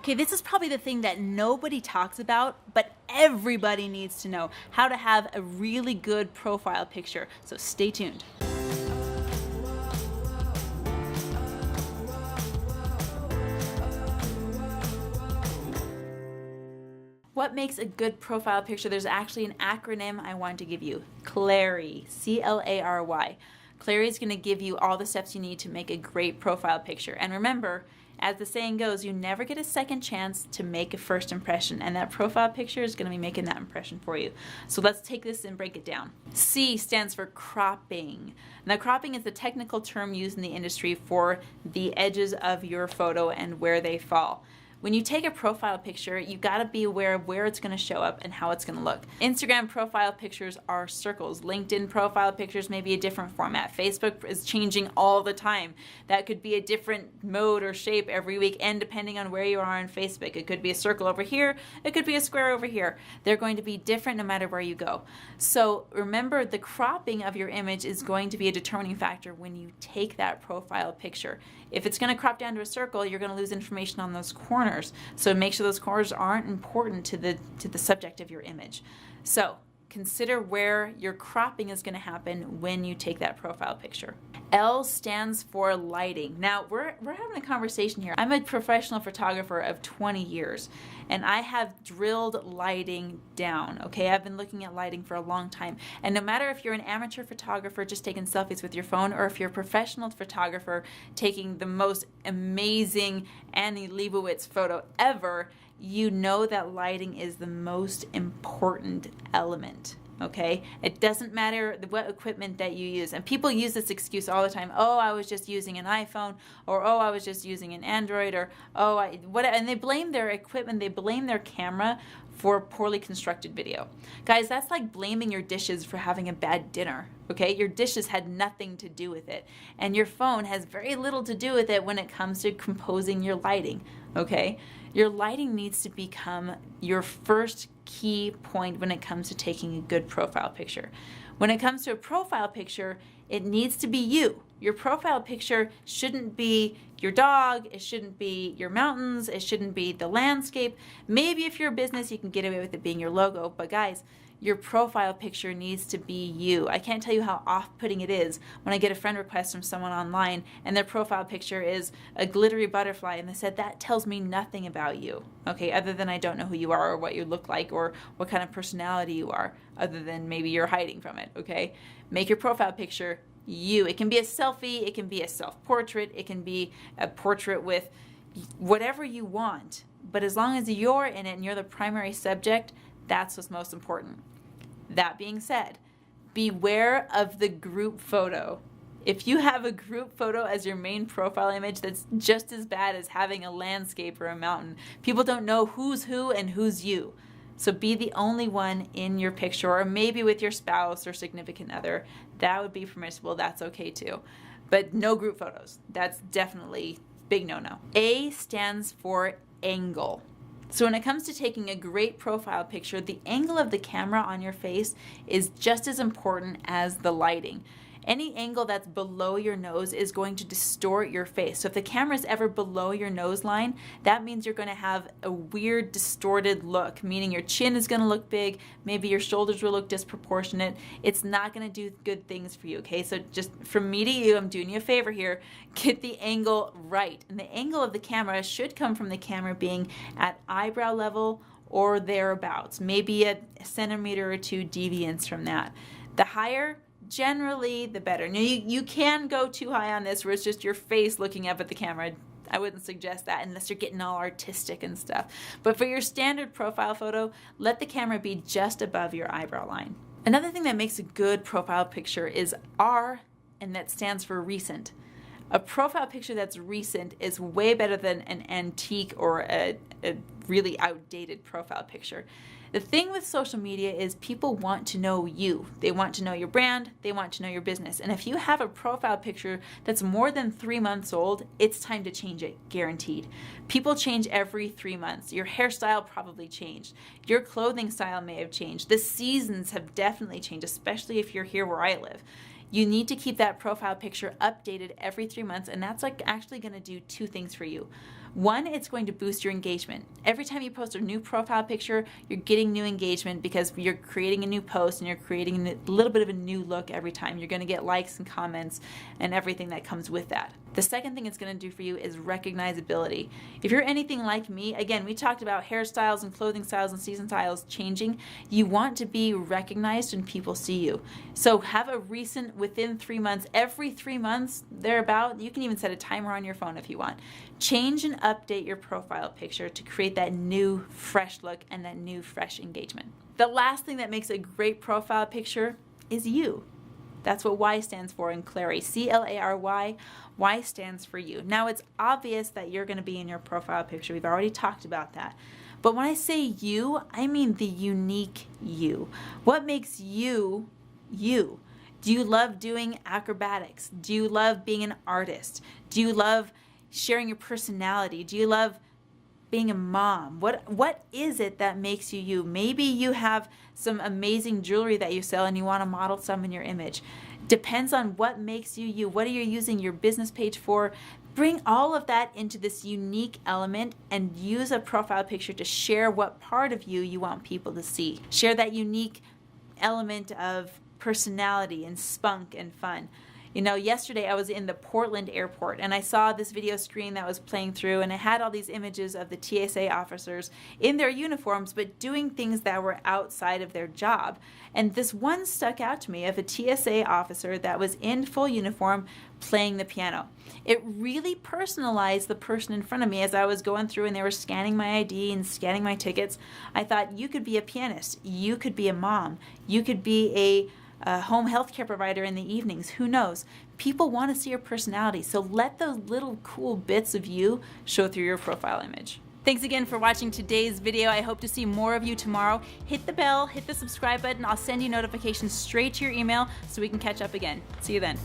Okay, this is probably the thing that nobody talks about, but everybody needs to know how to have a really good profile picture. So stay tuned. What makes a good profile picture? There's actually an acronym I want to give you. CLARY, C-L-A-R-Y. CLARY is going to give you all the steps you need to make a great profile picture. And remember, as the saying goes, you never get a second chance to make a first impression, and that profile picture is going to be making that impression for you. So let's take this and break it down. C stands for cropping. Now, cropping is the technical term used in the industry for the edges of your photo and where they fall. When you take a profile picture, you gotta be aware of where it's gonna show up and how it's gonna look. Instagram profile pictures are circles. LinkedIn profile pictures may be a different format. Facebook is changing all the time. That could be a different mode or shape every week, and depending on where you are on Facebook. It could be a circle over here, it could be a square over here. They're going to be different no matter where you go. So remember, the cropping of your image is going to be a determining factor when you take that profile picture. If it's gonna crop down to a circle, you're gonna lose information on those corners. So make sure those corners aren't important to the subject of your image. So consider where your cropping is going to happen when you take that profile picture. L stands for lighting. Now we're having a conversation here. I'm a professional photographer of 20 years and I have drilled lighting down. Okay, I've been looking at lighting for a long time, and no matter if you're an amateur photographer just taking selfies with your phone, or if you're a professional photographer taking the most amazing Annie Leibovitz photo ever, you know that lighting is the most important element. Okay, it doesn't matter what equipment that you use, and people use this excuse all the time. Oh, I was just using an iPhone, or oh, I was just using an Android, or oh, and they blame their equipment, they blame their camera for poorly constructed video. Guys, that's like blaming your dishes for having a bad dinner. Okay, your dishes had nothing to do with it, and your phone has very little to do with it when it comes to composing your lighting. Okay, your lighting needs to become your first key point when it comes to taking a good profile picture. When it comes to a profile picture, it needs to be you. Your profile picture shouldn't be your dog, it shouldn't be your mountains, it shouldn't be the landscape. Maybe if you're a business, you can get away with it being your logo, but guys, your profile picture needs to be you. I can't tell you how off-putting it is when I get a friend request from someone online and their profile picture is a glittery butterfly, and they said, that tells me nothing about you, okay, other than I don't know who you are or what you look like or what kind of personality you are, other than maybe you're hiding from it, okay? Make your profile picture you. It can be a selfie, it can be a self-portrait, it can be a portrait with whatever you want, but as long as you're in it and you're the primary subject, that's what's most important. That being said, beware of the group photo. If you have a group photo as your main profile image, that's just as bad as having a landscape or a mountain. People don't know who's who and who's you. So be the only one in your picture, or maybe with your spouse or significant other. That would be permissible. That's okay too. But no group photos. That's definitely big no-no. A stands for angle. So when it comes to taking a great profile picture, the angle of the camera on your face is just as important as the lighting. Any angle that's below your nose is going to distort your face. So if the camera is ever below your nose line, that means you're going to have a weird distorted look, meaning your chin is going to look big, maybe your shoulders will look disproportionate. It's not going to do good things for you, okay? So just from me to you, I'm doing you a favor here, get the angle right. And the angle of the camera should come from the camera being at eyebrow level or thereabouts, maybe a centimeter or two deviance from that. The higher, generally, the better. Now, you can go too high on this where it's just your face looking up at the camera. I wouldn't suggest that unless you're getting all artistic and stuff. But for your standard profile photo, let the camera be just above your eyebrow line. Another thing that makes a good profile picture is R, and that stands for recent. A profile picture that's recent is way better than an antique or a really outdated profile picture. The thing with social media is people want to know you. They want to know your brand, they want to know your business. And if you have a profile picture that's more than 3 months old, it's time to change it, guaranteed. People change every 3 months. Your hairstyle probably changed. Your clothing style may have changed. The seasons have definitely changed, especially if you're here where I live. You need to keep that profile picture updated every 3 months, and that's like actually going to do two things for you. One, it's going to boost your engagement. Every time you post a new profile picture, you're getting new engagement because you're creating a new post and you're creating a little bit of a new look every time. You're going to get likes and comments and everything that comes with that. The second thing it's going to do for you is recognizability. If you're anything like me, again, we talked about hairstyles and clothing styles and season styles changing. You want to be recognized when people see you. So have a recent within 3 months, every 3 months, thereabout. You can even set a timer on your phone if you want. Change and update your profile picture to create that new, fresh look and that new, fresh engagement. The last thing that makes a great profile picture is you. That's what Y stands for in CLARY, C-L-A-R-Y. Y stands for you. Now, it's obvious that you're going to be in your profile picture. We've already talked about that. But when I say you, I mean the unique you. What makes you, you? Do you love doing acrobatics? Do you love being an artist? Do you love sharing your personality? Do you love being a mom? What is it that makes you you? Maybe you have some amazing jewelry that you sell and you want to model some in your image. Depends on what makes you you. What are you using your business page for? Bring all of that into this unique element and use a profile picture to share what part of you you want people to see. Share that unique element of personality and spunk and fun. You know, yesterday I was in the Portland airport and I saw this video screen that was playing through, and it had all these images of the TSA officers in their uniforms but doing things that were outside of their job. And this one stuck out to me of a TSA officer that was in full uniform playing the piano. It really personalized the person in front of me as I was going through and they were scanning my ID and scanning my tickets. I thought, you could be a pianist, you could be a mom, you could be a home health care provider in the evenings. Who knows? People want to see your personality, so let those little cool bits of you show through your profile image. Thanks again for watching today's video. I hope to see more of you tomorrow. Hit the bell, hit the subscribe button. I'll send you notifications straight to your email so we can catch up again. See you then.